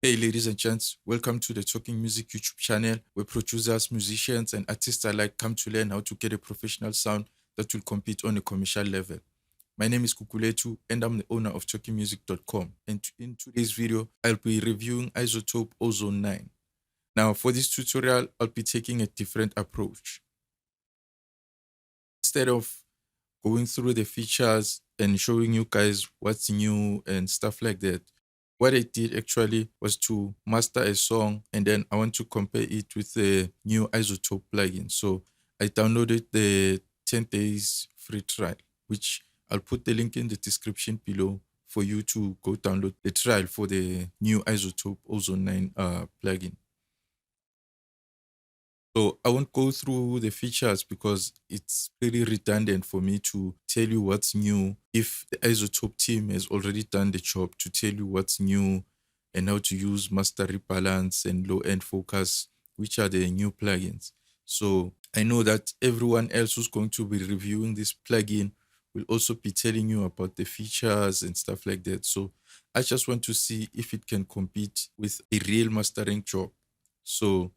Hey, ladies and gents, welcome to the Talking Music YouTube channel where producers, musicians, and artists alike come to learn how to get a professional sound that will compete on a commercial level. My name is Kukuletu, and I'm the owner of TalkingMusic.com. And in today's video, I'll be reviewing iZotope Ozone 9. Now, for this tutorial, I'll be taking a different approach. Instead of going through the features and showing you guys what's new and stuff like that, what I did actually was to master a song and then I want to compare it with the new iZotope plugin. So I downloaded the 10 days free trial, which I'll put the link in the description below for you to go download the trial for the new iZotope Ozone 9 plugin. So I won't go through the features because it's pretty redundant for me to tell you what's new if the iZotope team has already done the job to tell you what's new and how to use Master Rebalance and low end focus, which are the new plugins. So I know that everyone else who's going to be reviewing this plugin will also be telling you about the features and stuff like that. So I just want to see if it can compete with a real mastering job. So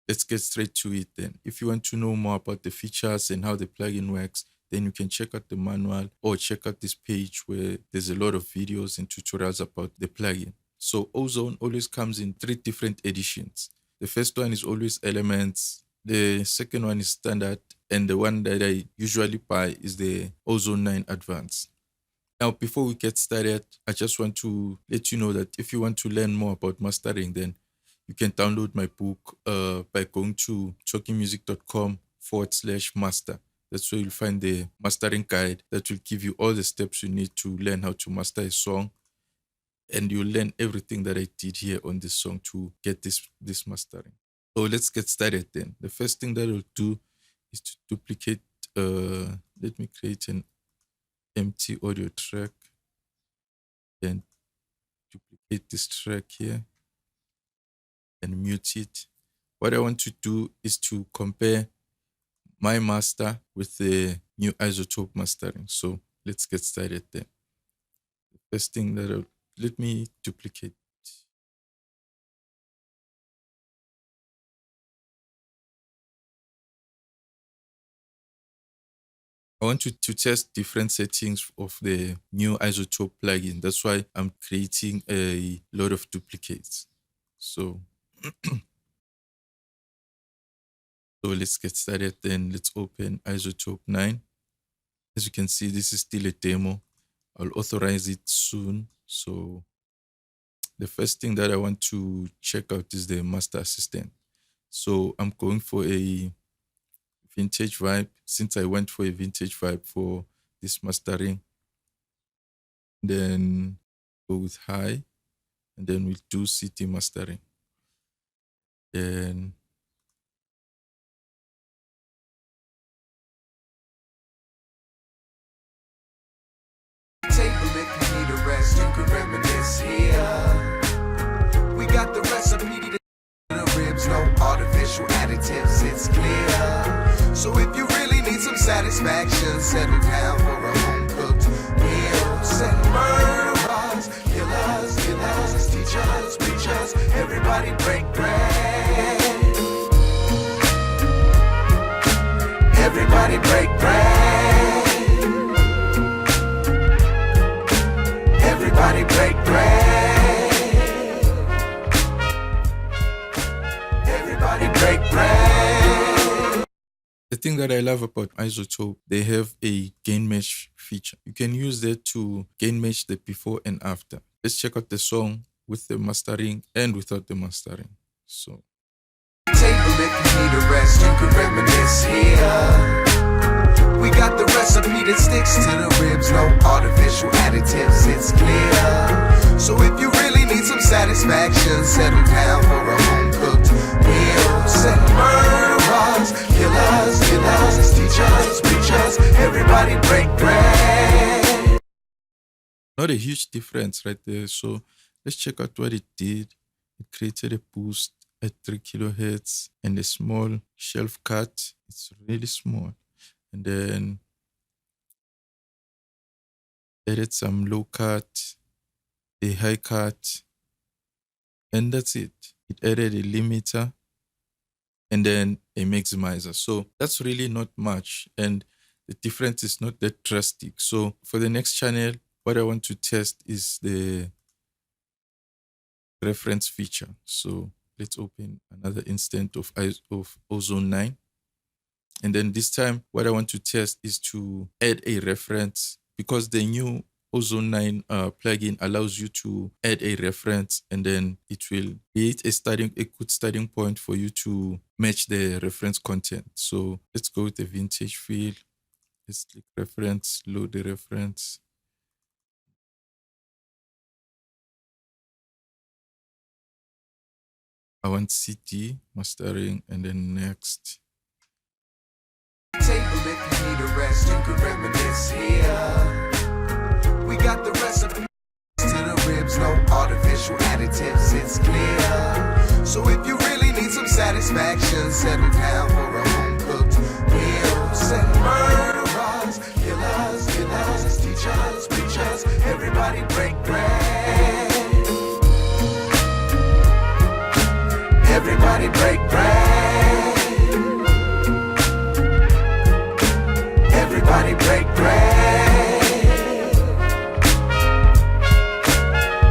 let's get straight to it then. If you want to know more about the features and how the plugin works, then you can check out the manual or check out this page where there's a lot of videos and tutorials about the plugin. So Ozone always comes in 3 different editions. The first one is always Elements, the second one is Standard, and the one that I usually buy is the Ozone 9 Advanced. Now, before we get started, I just want to let you know that if you want to learn more about mastering, then you can download my book by going to talkingmusic.com/master. That's where you'll find the mastering guide that will give you all the steps you need to learn how to master a song. And you'll learn everything that I did here on this song to get this mastering. So let's get started then. The first thing that I'll do is to duplicate, let me create an empty audio track and duplicate this track here and mute it. What I want to do is to compare my master with the new iZotope mastering. So let's get started then. The first thing that let me duplicate. I want to test different settings of the new iZotope plugin. That's why I'm creating a lot of duplicates. So So let's get started then. Let's open iZotope 9. As you can see, this is still a demo. I'll authorize it soon. So the first thing that I want to check out is the master assistant. So I'm going for a vintage vibe since I went for a vintage vibe for this mastering. Then go with high and then we'll do city mastering. Then Table if you need a rest, you can reminisce here. We got the recipe to the ribs, no artificial additives, it's clear. So if you really need some satisfaction, settle down for a home cooked meal. Set murderers, killers, teachers, preachers, everybody break bread. Everybody break bread. Everybody break bread. Everybody break bread. the thing that I love about iZotope, they have a gain mesh feature. You can use that to gain mesh the before and after. Let's check out the song with the mastering and without the mastering. So Table if you need a rest, you can reminisce here. We got the recipe that sticks to the ribs, no artificial additives, it's clear. So if you really need some satisfaction, settle down for a home cooked meal. Set murderers, killers, teachers, preachers, everybody break bread. not a huge difference right there. So let's check out what it did. It created a boost at 3 kilohertz and a small shelf cut. It's really small. And then added some low cut, a high cut, And that's it. It added a limiter and then a maximizer. So that's really not much. And the difference is not that drastic. So for the next channel, what I want to test is the reference feature. So let's open another instance of Ozone 9. And then this time, what I want to test is to add a reference, because the new Ozone 9 plugin allows you to add a reference, and then it will create a good starting point for you to match the reference content. So let's go with the vintage field. Let's click reference, load the reference. I want CD, mastering, and then next. Table if you need a rest, you can reminisce here. We got the recipe to the ribs, no artificial additives, it's clear. So if you really need some satisfaction, settle down for a home cooked meal. Set murderers, killers, teachers, preachers, everybody break bread. Everybody break bread. Everybody break bread.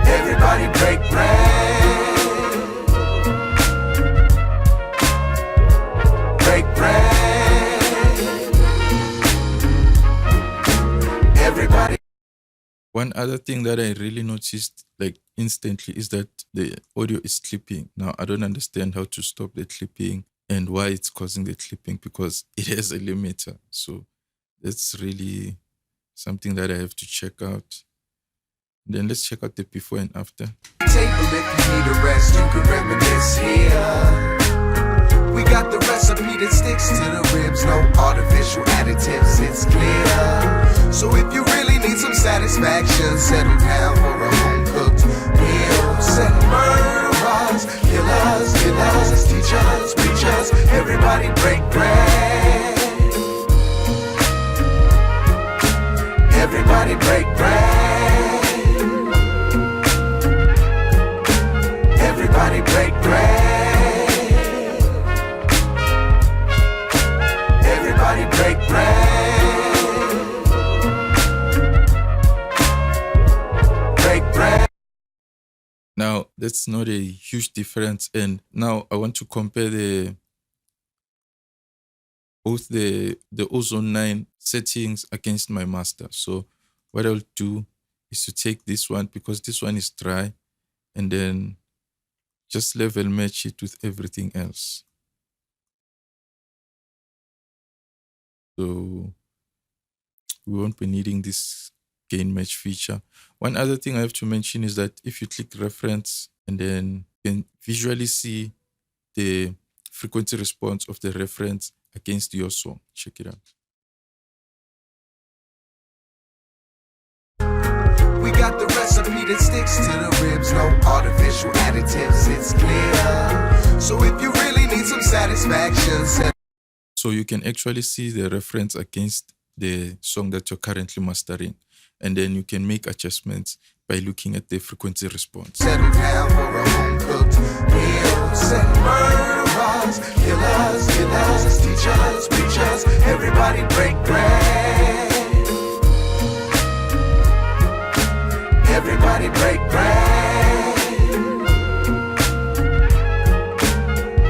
Everybody break bread. Break bread. Everybody. One other thing that I really noticed like instantly is that the audio is clipping. Now I don't understand how to stop the clipping and why it's causing the clipping, because it has a limiter. So that's really something that I have to check out. Then let's check out the before and after. Table if you need a rest, you can reminisce here. We got the recipe that sticks to the ribs, no artificial additives, it's clear. So if you really need some satisfaction, settle down for a home cooked meal. Set murderers, killers, teachers, preachers, everybody break bread. Everybody break bread. Everybody break bread. Everybody break bread. Break bread. Now that's not a huge difference. And now I want to compare both the Ozone 9 settings against my master. So what I'll do is to take this one, because this one is dry, and then just level match it with everything else. So we won't be needing this gain match feature. One other thing I have to mention is that if you click reference, and then you can visually see the frequency response of the reference against your song. Check it out. We got the recipe that sticks to the ribs, no artificial additives, it's clear. So if you really need some satisfaction, So you can actually see the reference against the song that you're currently mastering. And then you can make adjustments by looking at the frequency response. settle down for a home cooked meal. Set murderers, killers, teachers, preachers, everybody break bread. Everybody break bread.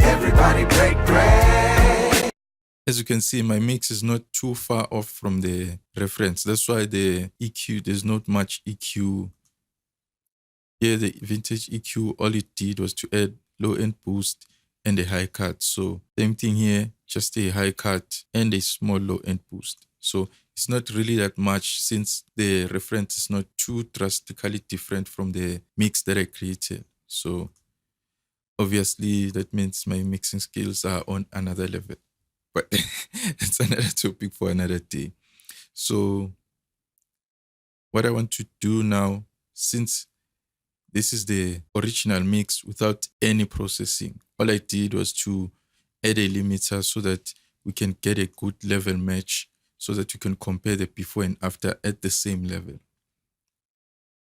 Everybody break bread. As you can see, my mix is not too far off from the reference. That's why the EQ, there's not much EQ. Here, the vintage EQ, all it did was to add low end boost and a high cut. So same thing here, just a high cut and a small low end boost. So it's not really that much, since the reference is not too drastically different from the mix that I created. So obviously that means my mixing skills are on another level. But it's another topic for another day. So what I want to do now, since this is the original mix without any processing, all I did was to add a limiter so that we can get a good level match, so that you can compare the before and after at the same level.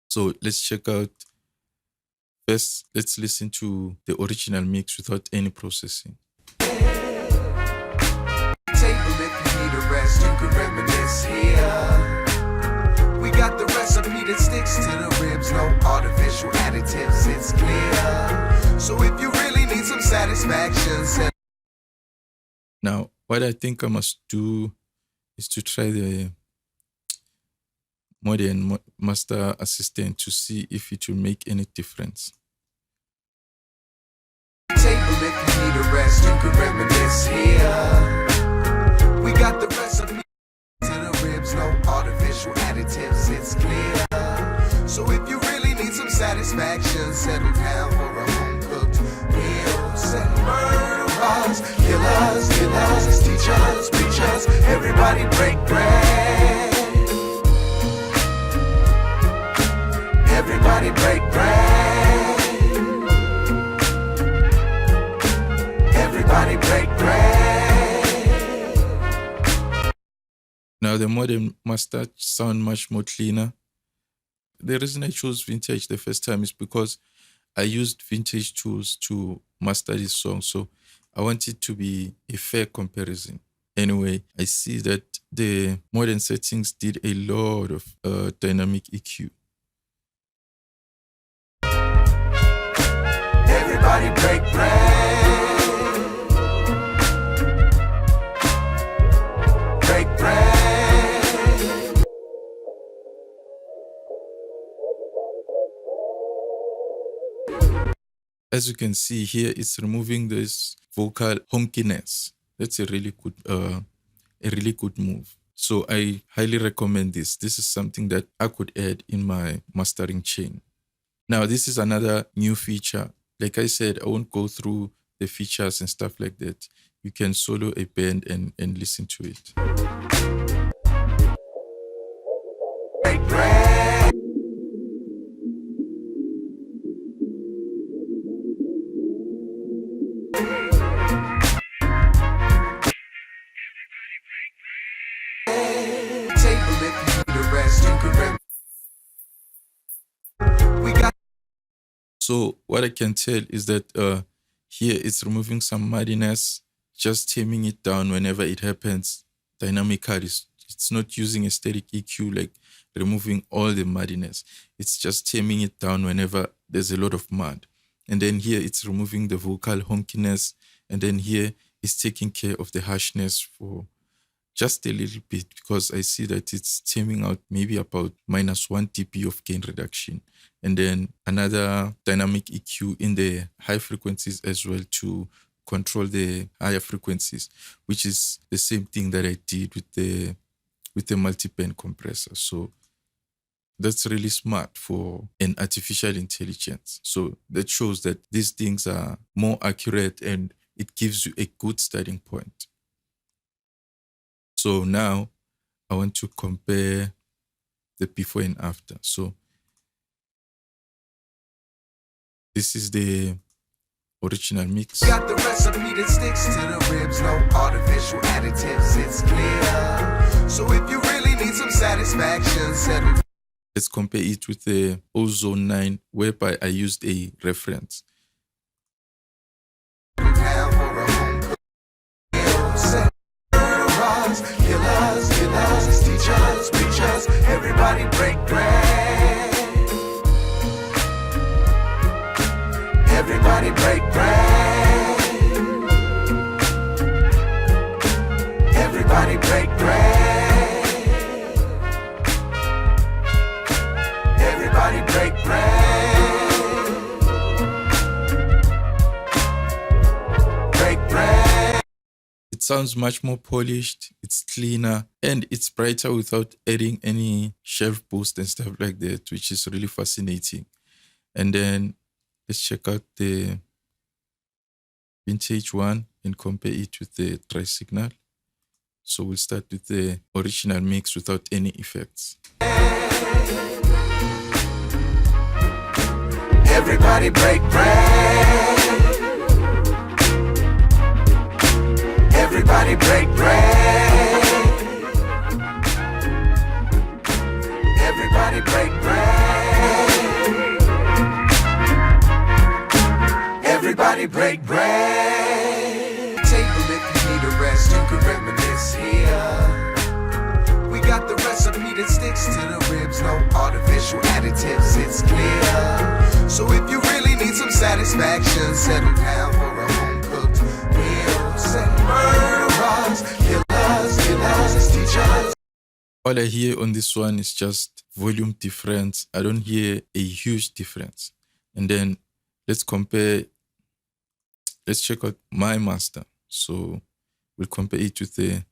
So let's check out First, let's listen to the original mix without any processing. Table if you need a rest, you can reminisce here. We got the recipe that sticks to the ribs, no artificial additives, it's clear. So if you really need some satisfaction, now what I think I must do is to try the modern master assistant to see if it will make any difference. Table if you need a rest, you can reminisce here. We got the recipe to the ribs, no artificial additives, it's clear. So if you really need some satisfaction, settle down for a home-cooked meal. Set murderers, killers, teachers, preachers, everybody break bread. Everybody break bread. Everybody break bread. Now the modern master sound much more cleaner. The reason I chose vintage the first time is because I used vintage tools to master this song. So I want it to be a fair comparison. Anyway, I see that the modern settings did a lot of dynamic EQ. Everybody break bread. Break bread. As you can see here, it's removing this vocal honkiness. That's a really good move. So I highly recommend this. This is something that I could add in my mastering chain. Now, this is another new feature. Like I said, I won't go through the features and stuff like that. You can solo a band and listen to it. Break bread. Table if you need a rest, you can we got. So what I can tell is that here it's removing some muddiness, just taming it down whenever it happens dynamically. It's not using a static EQ, like removing all the muddiness. It's just taming it down whenever there's a lot of mud. And then here it's removing the vocal honkiness. And then here it's taking care of the harshness for just a little bit, because I see that it's taming out maybe about -1 dB of gain reduction. And then another dynamic EQ in the high frequencies as well to control the higher frequencies, which is the same thing that I did with the multi-band compressor. So that's really smart for an artificial intelligence. So that shows that these things are more accurate and it gives you a good starting point. So now I want to compare the before and after. So this is the original mix. Got the recipe that sticks to the ribs, no artificial additives, it's clear. So if you really need some satisfaction, settle. Let's compare it with the Ozone 9, whereby I used a reference. Down for a home-cooked meal. Set murderers, killers, teachers, preachers, everybody break bread. Everybody break bread. Everybody break bread. Everybody break bread. Break bread. It sounds much more polished, it's cleaner, and it's brighter without adding any shelf boost and stuff like that, which is really fascinating. And then let's check out the vintage one and compare it with the tri-signal. So we'll start with the original mix without any effects. Everybody break bread. Everybody break bread. Everybody break bread. Everybody break bread. Table if you need a rest, you can reminisce here. We got the recipe that sticks to the ribs, no artificial additives, it's clear. So if you really need some satisfaction, settle down for a home-cooked meal. Send murderers, killers, teachers. All I hear on this one is just volume difference. I don't hear a huge difference. And then let's compare, let's check out my master. So we'll compare it with the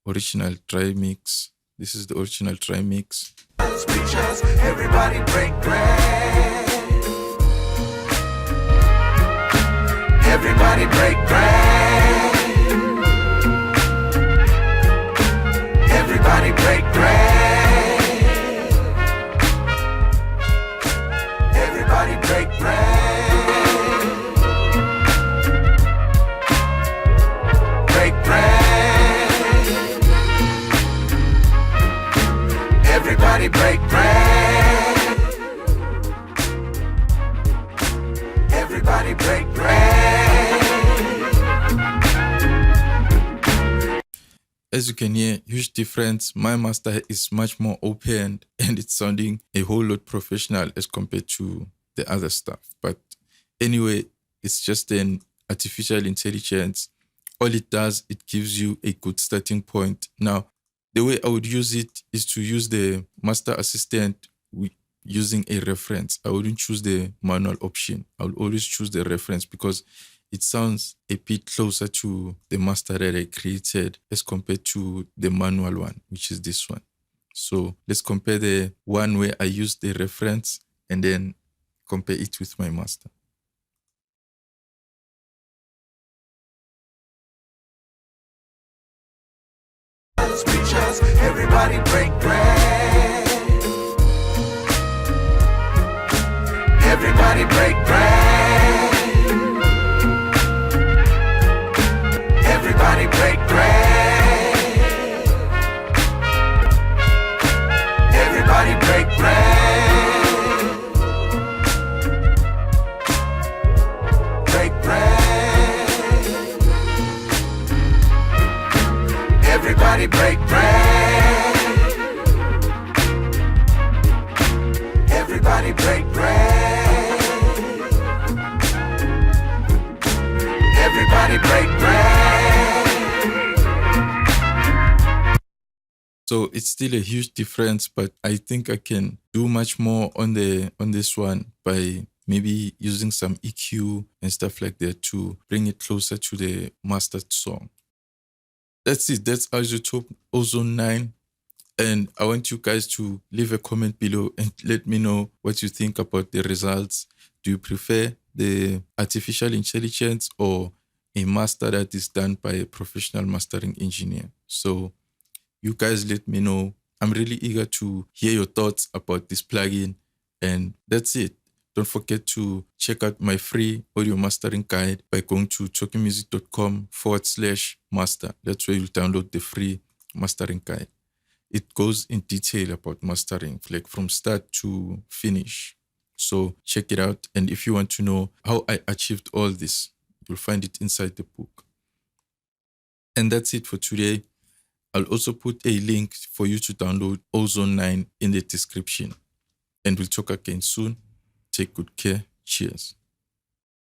original dry mix. This is the original dry mix. Everybody break bread. Everybody break bread. Everybody break bread. Everybody break bread. Break bread. Everybody break bread. Everybody break bread. As you can hear, huge difference. My master is much more open and it's sounding a whole lot professional as compared to the other stuff. But anyway, it's just an artificial intelligence. All it does, it gives you a good starting point. Now, the way I would use it is to use the master assistant using a reference. I wouldn't choose the manual option. I would always choose the reference because it sounds a bit closer to the master that I created as compared to the manual one, which is this one. So let's compare the one where I used the reference and then compare it with my master. Everybody break bread. Everybody break bread. Everybody break bread. Everybody break bread. Break bread. Everybody break bread. Everybody break bread. Everybody break bread. So it's still a huge difference, but I think I can do much more on this one by maybe using some EQ and stuff like that to bring it closer to the mastered song. That's it. That's iZotope Ozone 9. And I want you guys to leave a comment below and let me know what you think about the results. Do you prefer the artificial intelligence or a master that is done by a professional mastering engineer? So you guys let me know. I'm really eager to hear your thoughts about this plugin. And that's it. Don't forget to check out my free audio mastering guide by going to talkinmusic.com/master. That's where you'll download the free mastering guide. It goes in detail about mastering, like from start to finish. So check it out. And if you want to know how I achieved all this, you'll find it inside the book. And that's it for today. I'll also put a link for you to download Ozone 9 in the description. And we'll talk again soon. Take good care. Cheers.